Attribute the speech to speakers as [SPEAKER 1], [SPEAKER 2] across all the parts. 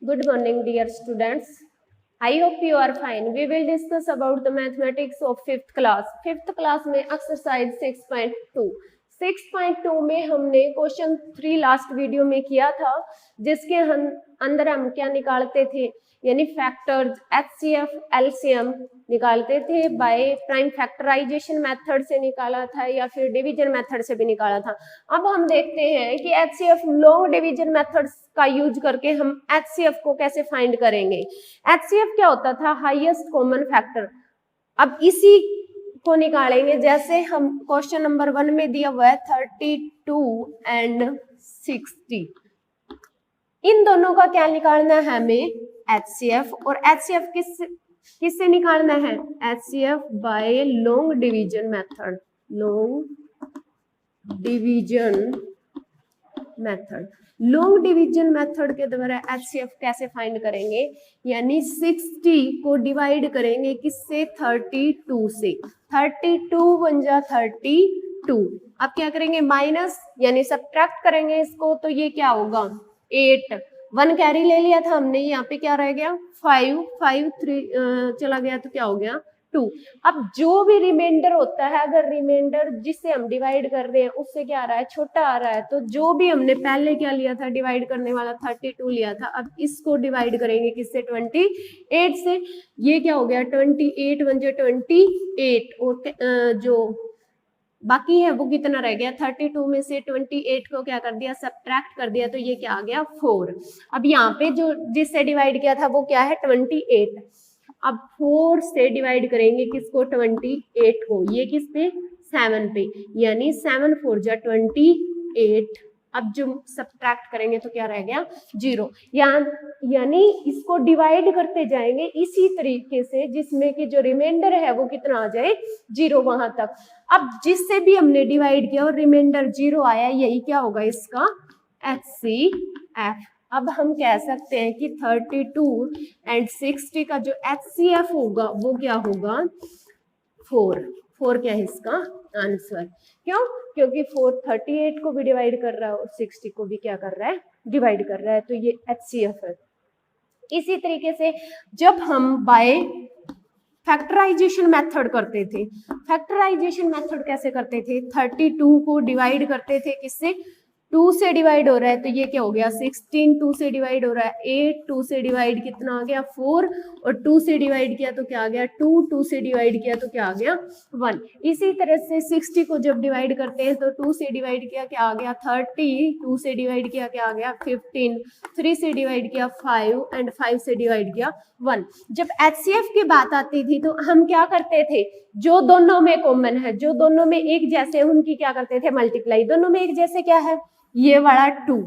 [SPEAKER 1] Good morning, dear students. I hope you are fine. We will discuss about the mathematics of fifth class. Fifth class में exercise 6.2. 6.2 में हमने question 3 last video में किया था, जिसके अंदर हम क्या निकालते थे, यानी फैक्टर्स, एचसीएफ, एलसीएम निकालते थे बाय प्राइम फैक्टराइजेशन मेथड से निकाला था या फिर डिवीजन मेथड से भी निकाला था। अब हम देखते हैं कि एचसीएफ लॉन्ग डिवीजन मेथड का यूज करके हम एचसीएफ को कैसे फाइंड करेंगे। एचसीएफ क्या होता था? Highest common factor. अब इसी को निकालेंगे, जैसे हम क्वेश्चन नंबर 1 में दिया हुआ है 32 एंड 60। इन दोनों का क्या निकालना है हमें? एचसीएफ। और एचसीएफ किससे निकालना है? HCF by long division method. Long division method. Long division method के द्वारा एचसीएफ कैसे फाइंड करेंगे? यानी 60 को डिवाइड करेंगे किससे? 32 से। 32 बन जा 32। अब क्या करेंगे? माइनस यानी सब्ट्रैक्ट करेंगे इसको, तो ये क्या होगा? 8। 1 कैरी ले लिया था हमने, यहाँ पे क्या रह गया? 5 3 चला गया तो क्या हो गया? 2। अब जो भी रिमाइंडर होता है, अगर रिमाइंडर जिससे हम डिवाइड कर रहे हैं उससे क्या आ रहा है? छोटा आ रहा है, तो जो भी हमने पहले क्या लिया था डिवाइड करने वाला 32 लिया था, अब इसको डिवाइड करेंगे किससे? 28 से। ये क्या हो गया? 28 बन जाए 28। और जो बाकी है वो कितना रह गया? 32 में से 28 को क्या कर दिया? सब्ट्रैक्ट कर दिया, तो ये क्या आ गया? 4। अब यहाँ पे जो जिससे डिवाइड किया था वो क्या है? 28। अब 4 से डिवाइड करेंगे किसको? 28 को। ये किस पे? 7 पे। यानी 7 4 जा 28। अब जो सब्ट्रैक्ट करेंगे तो क्या रह गया? 0। यानी इसको डिवाइड करते जाएंगे इसी तरीके से जिसमें कि जो रिमाइंडर है वो कितना आ जाए? 0 वहां तक। अब जिससे भी हमने डिवाइड किया और रिमाइंडर 0 आया, यही क्या होगा? इसका एचसीएफ। अब हम कह सकते हैं कि 32 एंड 60 का जो एचसीएफ होगा वो क्या होगा? 4। 4 क्या है इसका आंसर? क्यों? क्योंकि 4 38 को भी डिवाइड कर रहा है और 60 को भी क्या कर रहा है? डिवाइड कर रहा है, तो ये एचसीएफ है। इसी तरीके से जब हम बाय फैक्टराइजेशन मेथड करते थे, फैक्टराइजेशन मेथड कैसे करते थे? 32 को डिवाइड करते थे किससे? 2 से डिवाइड हो रहा है तो ये क्या हो गया? 16। 2 से डिवाइड हो रहा है 8। 2 से डिवाइड कितना आ गया? 4। और 2 से डिवाइड किया तो क्या आ गया? 2। 2 से डिवाइड किया तो क्या आ गया? 1। इसी तरह से 60 को जब डिवाइड करते हैं तो 2 से डिवाइड किया क्या आ गया? 30। 2 से डिवाइड किया क्या आ गया? 15। 3 से डिवाइड किया 5 एंड 5 से डिवाइड किया 1। जब एचसीएफ की बात आती थी तो हम क्या करते थे? जो दोनों में कॉमन है, जो दोनों में एक जैसे, उनकी क्या करते थे? मल्टीप्लाई। दोनों में एक जैसे क्या है? ये वाला 2,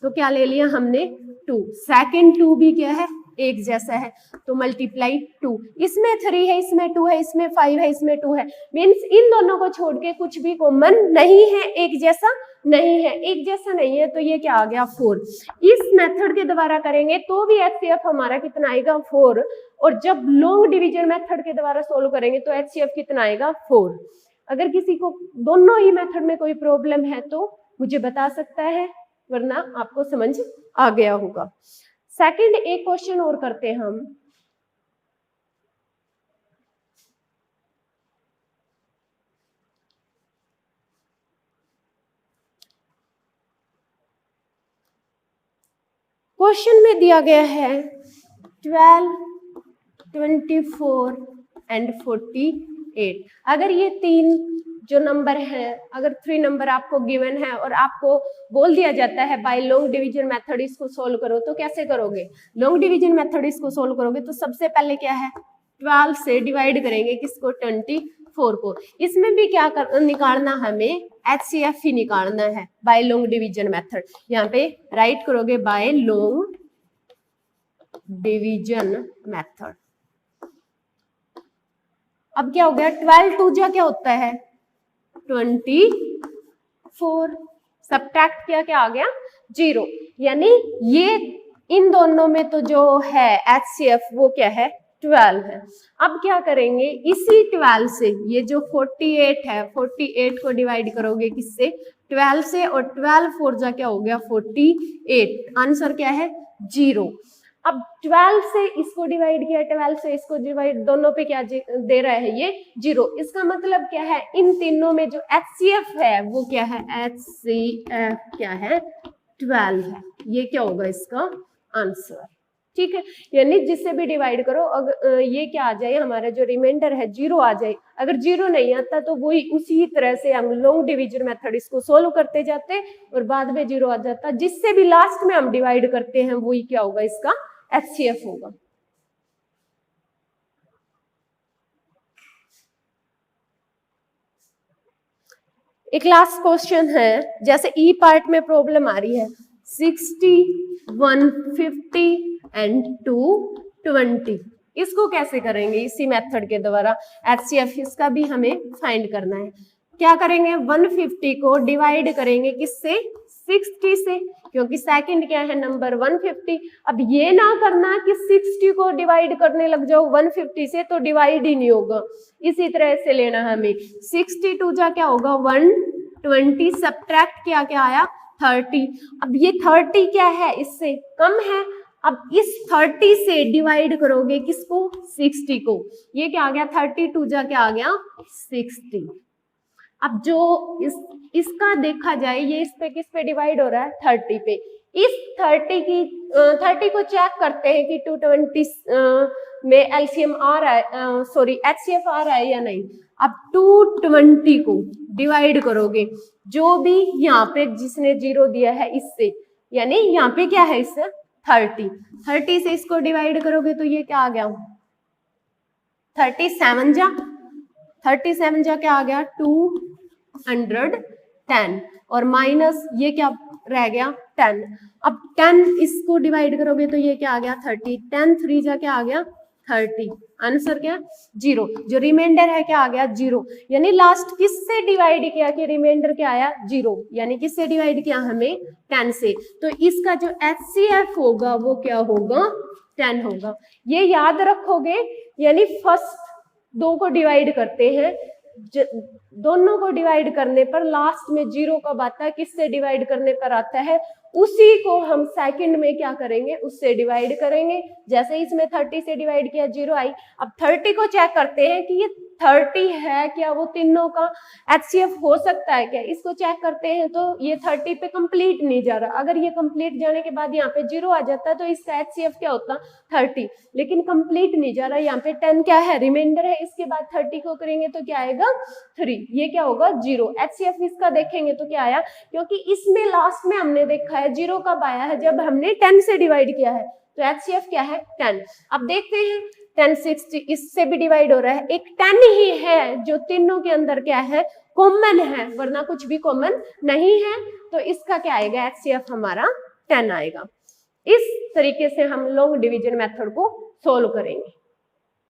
[SPEAKER 1] तो क्या ले लिया हमने? 2। सेकंड 2 भी क्या है? एक जैसा है, तो मल्टीप्लाई 2। इसमें 3 है, इसमें 2 है, इसमें 5 है, इसमें 2 है। मीन्स इन दोनों को छोड़ के कुछ भी कॉमन नहीं है, एक जैसा नहीं है। एक जैसा नहीं है तो ये क्या आ गया? 4। इस मेथड के द्वारा करेंगे तो भी एचसीएफ हमारा कितना आएगा? 4। और जब लॉन्ग डिवीजन मेथड के द्वारा सोल्व करेंगे तो एचसीएफ कितना आएगा? 4। अगर किसी को दोनों ही मेथड में कोई प्रॉब्लम है तो मुझे बता सकता है, वरना आपको समझ आ गया होगा। सेकंड एक क्वेश्चन और करते हैं हम। क्वेश्चन में दिया गया है 12, 24 एंड 48। अगर ये 3 जो नंबर है, अगर 3 नंबर आपको गिवन है और आपको बोल दिया जाता है बाय लॉन्ग डिवीजन मेथड इसको सोल्व करो, तो कैसे करोगे? लॉन्ग डिवीजन मेथड इसको सोल्व करोगे तो सबसे पहले क्या है? 12 से डिवाइड करेंगे किसको? 24 को। इसमें भी क्या निकालना हमें? एचसीएफ ही निकालना है बाय लॉन्ग डिवीजन मेथड। यहाँ पे राइट करोगे बाय लॉन्ग डिवीजन मेथड। अब क्या हो गया? 12 2 जा क्या होता है? 24। सब्ट्रैक्ट किया क्या आ गया? 0। यानी ये इन दोनों में तो जो है एचसीएफ वो क्या है? 12 है। अब क्या करेंगे? इसी 12 से ये जो 48 है, 48 को डिवाइड करोगे किससे? 12 से। और 12 4 जा क्या हो गया? 48। आंसर क्या है? 0। अब 12 से इसको डिवाइड किया, 12 से इसको डिवाइड, दोनों पे क्या दे रहा है ये 0। इसका मतलब क्या है, इन तीनों में जो HCF है वो क्या है, HCF क्या है 12 है। ये क्या होगा इसका आंसर, ठीक है। यानी जिससे भी डिवाइड करो, अगर ये क्या आ जाए, हमारा जो रिमाइंडर है 0 आ जाए। अगर 0 नहीं आता तो वही उसी तरह से हम लॉन्ग डिवीजन मेथड इसको सोल्व करते जाते और बाद में 0 आ जाता। जिससे भी लास्ट में हम डिवाइड करते हैं वही क्या होगा, इसका HCF होगा। एक लास्ट क्वेश्चन है, जैसे ई पार्ट में प्रॉब्लम आ रही है 60, 150 एंड 220, इसको कैसे करेंगे इसी मेथड के द्वारा। HCF इसका भी हमें फाइंड करना है। क्या करेंगे, 150 को डिवाइड करेंगे किससे, 60 से, क्योंकि सेकंड क्या है नंबर 150। अब ये ना करना कि 60 को डिवाइड करने लग जाओ 150 से, तो डिवाइड ही नहीं होगा। इसी तरह से लेना हमें, 62 जा क्या होगा 120, सब्ट्रैक्ट क्या क्या आया 30। अब ये 30 क्या है, इससे कम है। अब इस 30 से डिवाइड करोगे किसको, 60 को। ये क्या आ गया 32 जा क्या आ गया 60। अब जो इसका देखा जाए, ये इस पे किस पे डिवाइड हो रहा है 30 पे। इस 30 को चेक करते हैं कि 220 में एलसीएम आ रहा है, सॉरी HCF आ रहा है या नहीं। अब 220 को डिवाइड करोगे, जो भी यहाँ पे जिसने 0 दिया है इससे, यानी यहाँ पे क्या है इससे 30 से इसको डिवाइड करोगे तो ये क्या आ गया 37 जा क्या आ गया 210, और माइनस ये क्या रह गया 10। अब 10 इसको डिवाइड करोगे तो ये क्या आ गया 30, 10 3 जा क्या आ गया 30, आंसर क्या 0। जो रिमाइंडर है क्या आ गया 0, यानी लास्ट किससे डिवाइड किया कि रिमाइंडर क्या आया 0, यानी किससे डिवाइड किया हमें 10 से। तो इसका जो HCF होगा वो क्या होगा 10 होगा। ये याद रखोगे, यानी फर्स्ट 2 को डिवाइड करते हैं, दोनों को डिवाइड करने पर लास्ट में 0 कब आता है, किससे डिवाइड करने पर आता है, उसी को हम सेकंड में क्या करेंगे उससे डिवाइड करेंगे। जैसे इसमें 30 से डिवाइड किया 0 आई। अब 30 को चेक करते हैं कि ये 30 है क्या, वो तीनों का HCF हो सकता है क्या, इसको चेक करते हैं। तो ये 30 पे कंप्लीट नहीं जा रहा, अगर ये कंप्लीट जाने के बाद यहाँ पे 0 आ जाता तो इसका HCF क्या होता 30, लेकिन कंप्लीट नहीं जा रहा, यहाँ पे 10 क्या है रिमाइंडर है, इसके बाद 30 को करेंगे तो क्या आएगा 3, ये क्या होगा 0। HCF इसका देखेंगे तो क्या आया, क्योंकि इसमें लास्ट में हमने देखा है 0 कब आया है, जब हमने 10 से डिवाइड किया है, तो HCF क्या है 10। अब देखते हैं 10 60 इससे भी डिवाइड हो रहा है, एक 10 ही है जो तीनों के अंदर क्या है कॉमन है, वरना कुछ भी कॉमन नहीं है। तो इसका क्या आएगा HCF हमारा 10 आएगा। इस तरीके से हम लॉन्ग डिवीजन मेथड को सोल्व करेंगे।